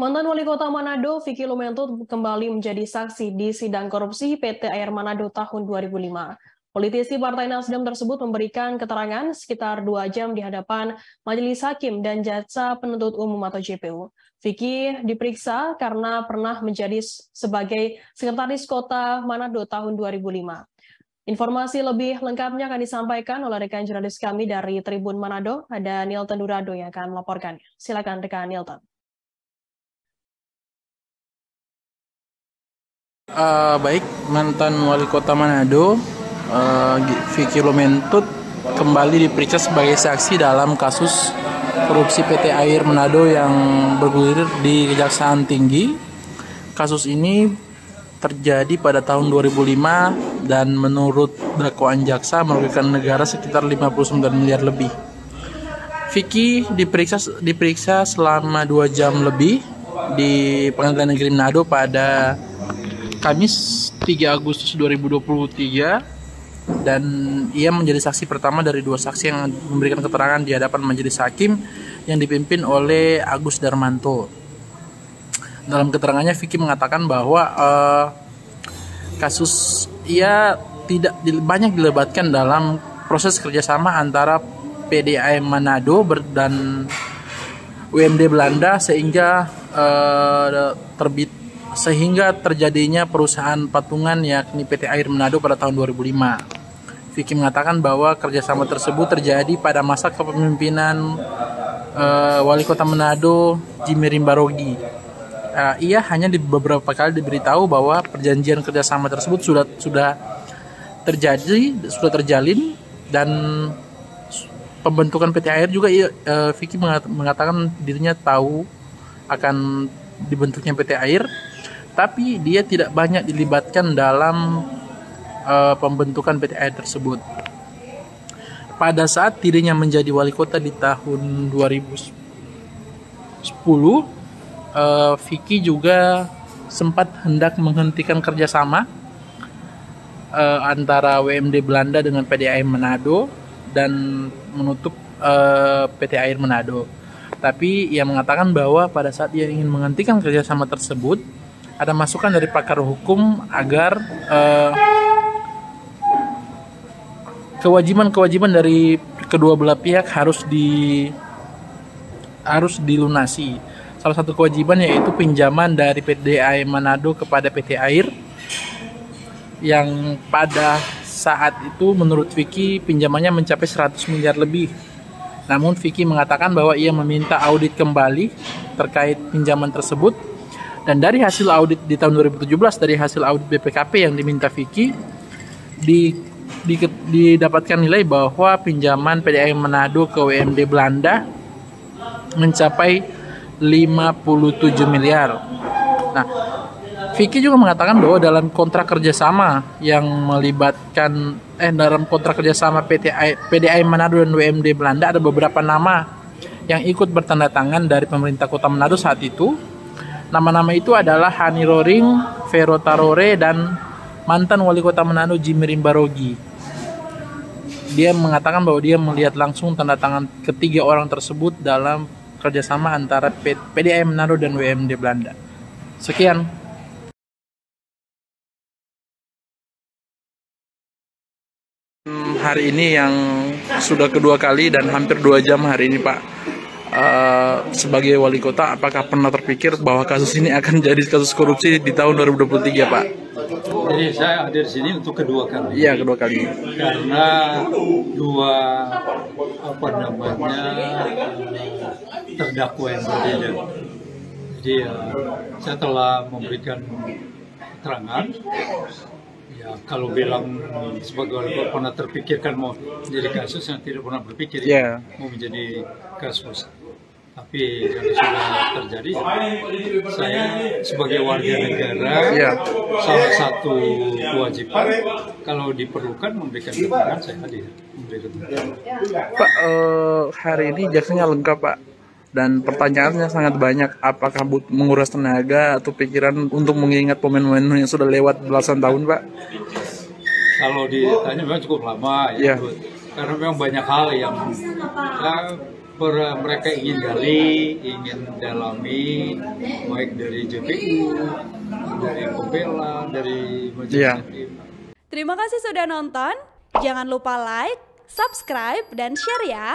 Mantan Wali Kota Manado, Vicky Lumentut kembali menjadi saksi di sidang korupsi PT Air Manado tahun 2005. Politisi Partai Nasdem tersebut memberikan keterangan sekitar 2 jam di hadapan Majelis Hakim dan Jaksa Penuntut Umum atau JPU. Vicky diperiksa karena pernah menjadi sebagai Sekretaris Kota Manado tahun 2005. Informasi lebih lengkapnya akan disampaikan oleh rekan jurnalis kami dari Tribun Manado, ada Nilton Durado yang akan melaporkannya. Silakan rekan Nilton. Baik, mantan wali kota Manado, Vicky Lumentut kembali diperiksa sebagai saksi dalam kasus korupsi PT Air Manado yang bergulir di Kejaksaan Tinggi. Kasus ini terjadi pada tahun 2005 dan menurut dakwaan jaksa merugikan negara sekitar 59 miliar lebih. Vicky diperiksa selama 2 jam lebih di Pengadilan Negeri Manado pada Kamis 3 Agustus 2023 dan ia menjadi saksi pertama dari 2 saksi yang memberikan keterangan di hadapan majelis hakim yang dipimpin oleh Agus Darmanto. Dalam keterangannya Vicky mengatakan bahwa kasus ia tidak banyak dilibatkan dalam proses kerjasama antara PDAM Manado dan UMD Belanda sehingga terjadinya perusahaan patungan yakni PT Air Manado pada tahun 2005. Vicky mengatakan bahwa kerjasama tersebut terjadi pada masa kepemimpinan Wali Kota Manado Jimmy Rimbarogi. Ia hanya beberapa kali diberitahu bahwa perjanjian kerjasama tersebut sudah terjalin dan pembentukan PT Air juga Vicky mengatakan dirinya tahu akan dibentuknya PT Air, tapi dia tidak banyak dilibatkan dalam pembentukan PT Air tersebut. Pada saat dirinya menjadi wali kota di tahun 2010, Vicky juga sempat hendak menghentikan kerjasama antara WMD Belanda dengan PT Air Manado dan menutup PT Air Manado. Tapi ia mengatakan bahwa pada saat ia ingin menghentikan kerjasama tersebut, ada masukan dari pakar hukum agar kewajiban dari kedua belah pihak harus dilunasi. Salah satu kewajiban yaitu pinjaman dari PT Air Manado kepada PT Air yang pada saat itu menurut Vicky pinjamannya mencapai 100 miliar lebih. Namun Vicky mengatakan bahwa ia meminta audit kembali terkait pinjaman tersebut, dan dari hasil audit di tahun 2017 dari hasil audit BPKP yang diminta Vicky didapatkan nilai bahwa pinjaman PDAM Manado ke WMD Belanda mencapai 57 miliar. Nah, Vicky juga mengatakan bahwa dalam kontrak kerjasama yang melibatkan dalam kontrak kerjasama PDAM Manado dan WMD Belanda ada beberapa nama yang ikut bertanda tangan dari pemerintah Kota Manado saat itu. Nama-nama itu adalah Hani Roring, Vero Tarore, dan mantan wali kota Manado Jimmy Rimbarogi. Dia mengatakan bahwa dia melihat langsung tanda tangan ketiga orang tersebut dalam kerjasama antara PDAM Manado dan WMD Belanda. Sekian. Hari ini yang sudah kedua kali dan hampir 2 jam hari ini, Pak. Sebagai wali kota, apakah pernah terpikir bahwa kasus ini akan jadi kasus korupsi di tahun 2023, Pak? Jadi saya hadir di sini untuk kedua kali. Iya, kedua kali. Karena dua terdakwa yang berbeda. Jadi saya telah memberikan keterangan. Ya, kalau bilang sebagai wali kota pernah terpikirkan mau menjadi kasus, yang tidak pernah berpikir mau menjadi kasus. Tapi yang sudah terjadi, saya sebagai warga negara, salah satu kewajiban kalau diperlukan memberikan keterangan, saya hadir memberikan keterangan. Pak, hari ini jaksanya lengkap, Pak. Dan pertanyaannya sangat banyak, apakah menguras tenaga atau pikiran untuk mengingat pemain-pemain yang sudah lewat belasan tahun, Pak? Kalau ditanya memang cukup lama ya, karena memang banyak hal yang mereka ingin gali, ingin dalami, baik dari JPU, dari Pembela, dari majelis hakim. Terima kasih sudah nonton. Jangan lupa like, subscribe, dan share ya.